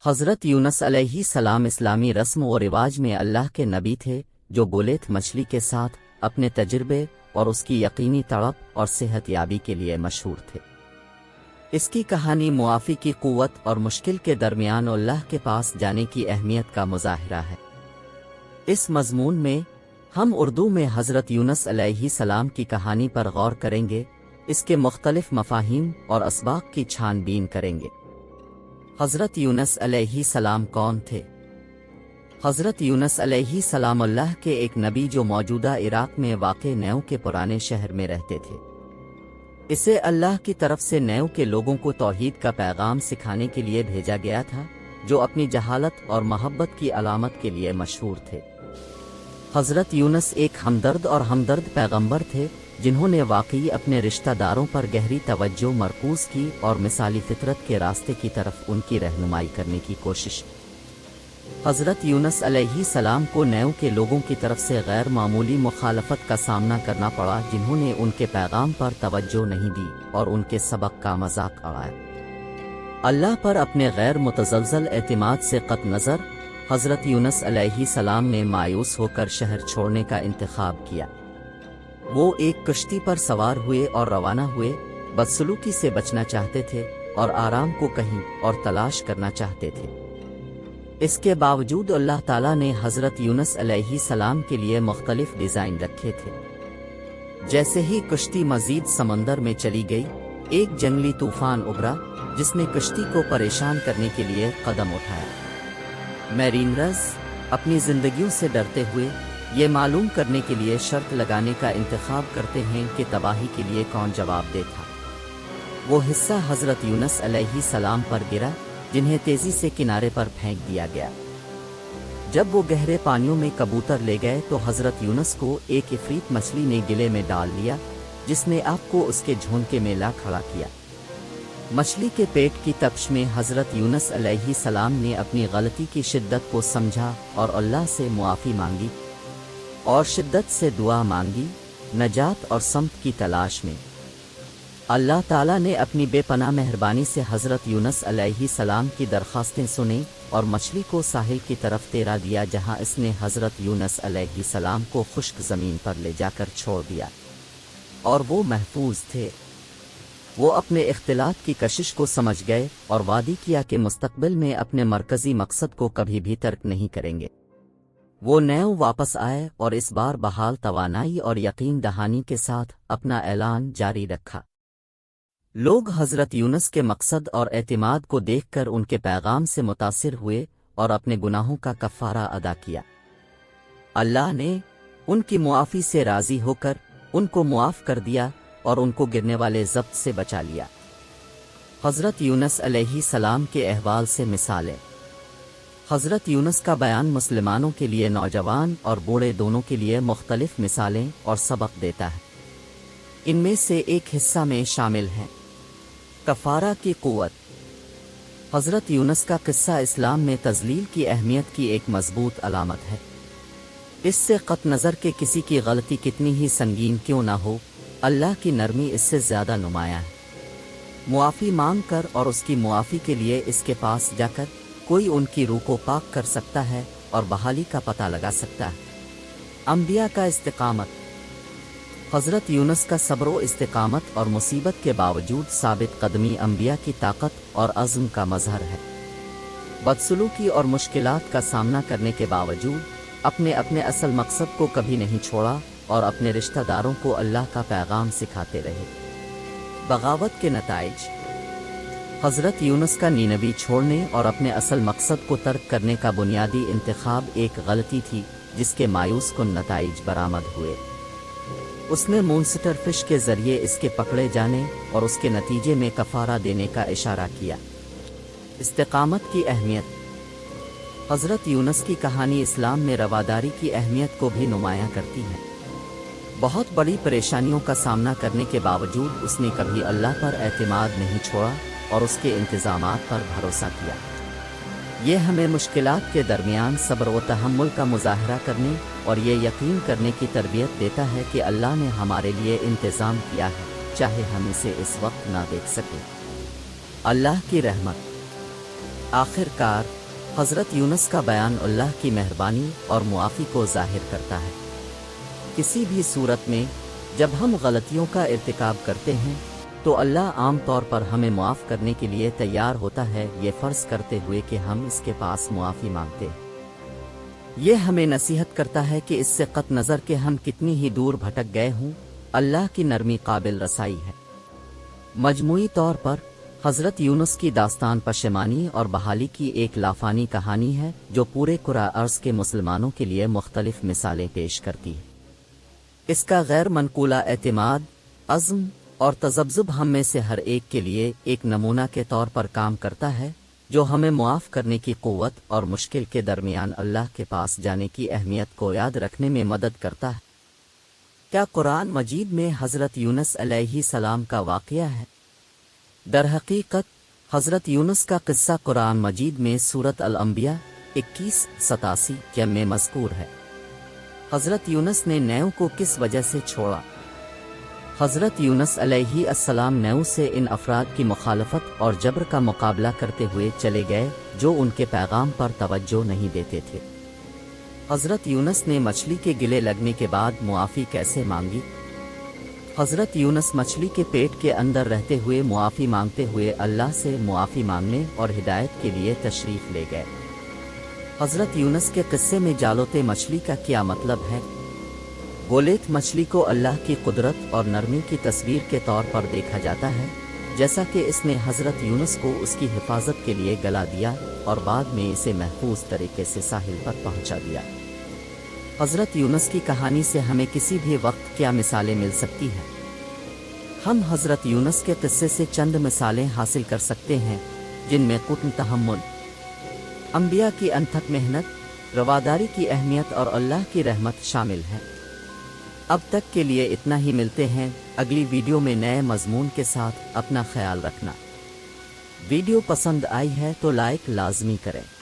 حضرت یونس علیہ السلام اسلامی رسم و رواج میں اللہ کے نبی تھے جو گولیت مچھلی کے ساتھ اپنے تجربے اور اس کی یقینی تڑپ اور صحت یابی کے لیے مشہور تھے۔ اس کی کہانی معافی کی قوت اور مشکل کے درمیان اللہ کے پاس جانے کی اہمیت کا مظاہرہ ہے۔ اس مضمون میں ہم اردو میں حضرت یونس علیہ السلام کی کہانی پر غور کریں گے، اس کے مختلف مفاہیم اور اسباق کی چھان بین کریں گے۔ حضرت یونس علیہ السلام کون تھے؟ حضرت یونس علیہ السلام اللہ کے ایک نبی جو موجودہ عراق میں واقع نیو کے پرانے شہر میں رہتے تھے۔ اسے اللہ کی طرف سے نیو کے لوگوں کو توحید کا پیغام سکھانے کے لیے بھیجا گیا تھا، جو اپنی جہالت اور محبت کی علامت کے لیے مشہور تھے۔ حضرت یونس ایک ہمدرد اور ہمدرد پیغمبر تھے جنہوں نے واقعی اپنے رشتہ داروں پر گہری توجہ مرکوز کی اور مثالی فطرت کے راستے کی طرف ان کی رہنمائی کرنے کی کوشش کی۔ حضرت یونس علیہ السلام کو نیو کے لوگوں کی طرف سے غیر معمولی مخالفت کا سامنا کرنا پڑا، جنہوں نے ان کے پیغام پر توجہ نہیں دی اور ان کے سبق کا مذاق اڑایا۔ اللہ پر اپنے غیر متزلزل اعتماد سے قطع نظر حضرت یونس علیہ السلام نے مایوس ہو کر شہر چھوڑنے کا انتخاب کیا۔ وہ ایک کشتی پر سوار ہوئے اور روانہ ہوئے، بدسلوکی سے بچنا چاہتے تھے اور آرام کو کہیں اور تلاش کرنا چاہتے تھے۔ اس کے باوجود اللہ تعالیٰ نے حضرت یونس علیہ السلام کے لیے مختلف ڈیزائن رکھے تھے۔ جیسے ہی کشتی مزید سمندر میں چلی گئی، ایک جنگلی طوفان ابھرا جس نے کشتی کو پریشان کرنے کے لیے قدم اٹھایا۔ میرینرز اپنی زندگیوں سے ڈرتے ہوئے یہ معلوم کرنے کے لیے شرط لگانے کا انتخاب کرتے ہیں کہ تباہی کے لیے کون جواب دے تھا۔ وہ حصہ حضرت یونس علیہ السلام پر گرا جنہیں تیزی سے کنارے پر پھینک دیا گیا۔ جب وہ گہرے پانیوں میں کبوتر لے گئے تو حضرت یونس کو ایک عفریت مچھلی نے گلے میں ڈال لیا، جس نے آپ کو اس کے جھونکے میں لا کھڑا کیا۔ مچھلی کے پیٹ کی تپش میں حضرت یونس علیہ السلام نے اپنی غلطی کی شدت کو سمجھا اور اللہ سے معافی مانگی اور شدت سے دعا مانگی، نجات اور سمت کی تلاش میں۔ اللہ تعالیٰ نے اپنی بے پناہ مہربانی سے حضرت یونس علیہ السلام کی درخواستیں سنیں اور مچھلی کو ساحل کی طرف تیرا دیا، جہاں اس نے حضرت یونس علیہ السلام کو خشک زمین پر لے جا کر چھوڑ دیا اور وہ محفوظ تھے۔ وہ اپنے اختلاط کی کشش کو سمجھ گئے اور وعدہ کیا کہ مستقبل میں اپنے مرکزی مقصد کو کبھی بھی ترک نہیں کریں گے۔ وہ نیو واپس آئے اور اس بار بحال توانائی اور یقین دہانی کے ساتھ اپنا اعلان جاری رکھا۔ لوگ حضرت یونس کے مقصد اور اعتماد کو دیکھ کر ان کے پیغام سے متاثر ہوئے اور اپنے گناہوں کا کفارہ ادا کیا۔ اللہ نے ان کی معافی سے راضی ہو کر ان کو معاف کر دیا اور ان کو گرنے والے ضبط سے بچا لیا۔ حضرت یونس علیہ السلام کے احوال سے مثالیں۔ حضرت یونس کا بیان مسلمانوں کے لیے نوجوان اور بوڑھے دونوں کے لیے مختلف مثالیں اور سبق دیتا ہے۔ ان میں سے ایک حصہ میں شامل ہیں: کفارہ کی قوت۔ حضرت یونس کا قصہ اسلام میں تذلیل کی اہمیت کی ایک مضبوط علامت ہے۔ اس سے قطع نظر کہ کسی کی غلطی کتنی ہی سنگین کیوں نہ ہو، اللہ کی نرمی اس سے زیادہ نمایاں ہے۔ معافی مانگ کر اور اس کی معافی کے لیے اس کے پاس جا کر کوئی ان کی روح کو پاک کر سکتا ہے اور بحالی کا پتہ لگا سکتا ہے۔ انبیاء کا استقامت۔ حضرت یونس کا صبر و استقامت اور مصیبت کے باوجود ثابت قدمی انبیاء کی طاقت اور عزم کا مظہر ہے۔ بدسلوکی اور مشکلات کا سامنا کرنے کے باوجود اپنے اصل مقصد کو کبھی نہیں چھوڑا اور اپنے رشتہ داروں کو اللہ کا پیغام سکھاتے رہے۔ بغاوت کے نتائج۔ حضرت یونس کا نینوی چھوڑنے اور اپنے اصل مقصد کو ترک کرنے کا بنیادی انتخاب ایک غلطی تھی، جس کے مایوس کن نتائج برآمد ہوئے۔ اس نے مونسٹر فش کے ذریعے اس کے پکڑے جانے اور اس کے نتیجے میں کفارہ دینے کا اشارہ کیا۔ استقامت کی اہمیت۔ حضرت یونس کی کہانی اسلام میں رواداری کی اہمیت کو بھی نمایاں کرتی ہے۔ بہت بڑی پریشانیوں کا سامنا کرنے کے باوجود اس نے کبھی اللہ پر اعتماد نہیں چھوڑا اور اس کے انتظامات پر بھروسہ کیا۔ یہ ہمیں مشکلات کے درمیان صبر و تحمل کا مظاہرہ کرنے اور یہ یقین کرنے کی تربیت دیتا ہے کہ اللہ نے ہمارے لیے انتظام کیا ہے، چاہے ہم اسے اس وقت نہ دیکھ سکیں۔ اللہ کی رحمت۔ آخر کار حضرت یونس کا بیان اللہ کی مہربانی اور معافی کو ظاہر کرتا ہے۔ کسی بھی صورت میں جب ہم غلطیوں کا ارتکاب کرتے ہیں تو اللہ عام طور پر ہمیں معاف کرنے کے لیے تیار ہوتا ہے، یہ فرض کرتے ہوئے کہ ہم اس کے پاس معافی مانگتے ہیں۔ یہ ہمیں نصیحت کرتا ہے کہ اس سے قطع نظر کہ ہم کتنی ہی دور بھٹک گئے ہوں، اللہ کی نرمی قابل رسائی ہے۔ مجموعی طور پر حضرت یونس کی داستان پشیمانی اور بحالی کی ایک لافانی کہانی ہے جو پورے کرۂ ارض کے مسلمانوں کے لیے مختلف مثالیں پیش کرتی ہے۔ اس کا غیر منقولہ اعتماد، عزم اور تذبذب ہم میں سے ہر ایک کے لیے ایک نمونہ کے طور پر کام کرتا ہے جو ہمیں معاف کرنے کی قوت اور مشکل کے درمیان اللہ کے پاس جانے کی اہمیت کو یاد رکھنے میں مدد کرتا ہے۔ کیا قرآن مجید میں حضرت یونس علیہ السلام کا واقعہ ہے؟ در حقیقت حضرت یونس کا قصہ قرآن مجید میں سورۃ الانبیاء 21-87 میں مذکور ہے۔ حضرت یونس نے نیو کو کس وجہ سے چھوڑا؟ حضرت یونس علیہ السلام نیو سے ان افراد کی مخالفت اور جبر کا مقابلہ کرتے ہوئے چلے گئے جو ان کے پیغام پر توجہ نہیں دیتے تھے۔ حضرت یونس نے مچھلی کے گلے لگنے کے بعد معافی کیسے مانگی؟ حضرت یونس مچھلی کے پیٹ کے اندر رہتے ہوئے معافی مانگتے ہوئے اللہ سے معافی مانگنے اور ہدایت کے لیے تشریف لے گئے۔ حضرت یونس کے قصے میں جالوتے مچھلی کا کیا مطلب ہے؟ گولیت مچھلی کو اللہ کی قدرت اور نرمی کی تصویر کے طور پر دیکھا جاتا ہے، جیسا کہ اس نے حضرت یونس کو اس کی حفاظت کے لیے گلا دیا اور بعد میں اسے محفوظ طریقے سے ساحل پر پہنچا دیا۔ حضرت یونس کی کہانی سے ہمیں کسی بھی وقت کیا مثالیں مل سکتی ہیں؟ ہم حضرت یونس کے قصے سے چند مثالیں حاصل کر سکتے ہیں جن میں قطع تحمل، انبیاء کی انتھک محنت، رواداری کی اہمیت اور اللہ کی رحمت شامل ہیں۔ اب تک کے لیے اتنا ہی، ملتے ہیں اگلی ویڈیو میں نئے مضمون کے ساتھ۔ اپنا خیال رکھنا۔ ویڈیو پسند آئی ہے تو لائک لازمی کریں۔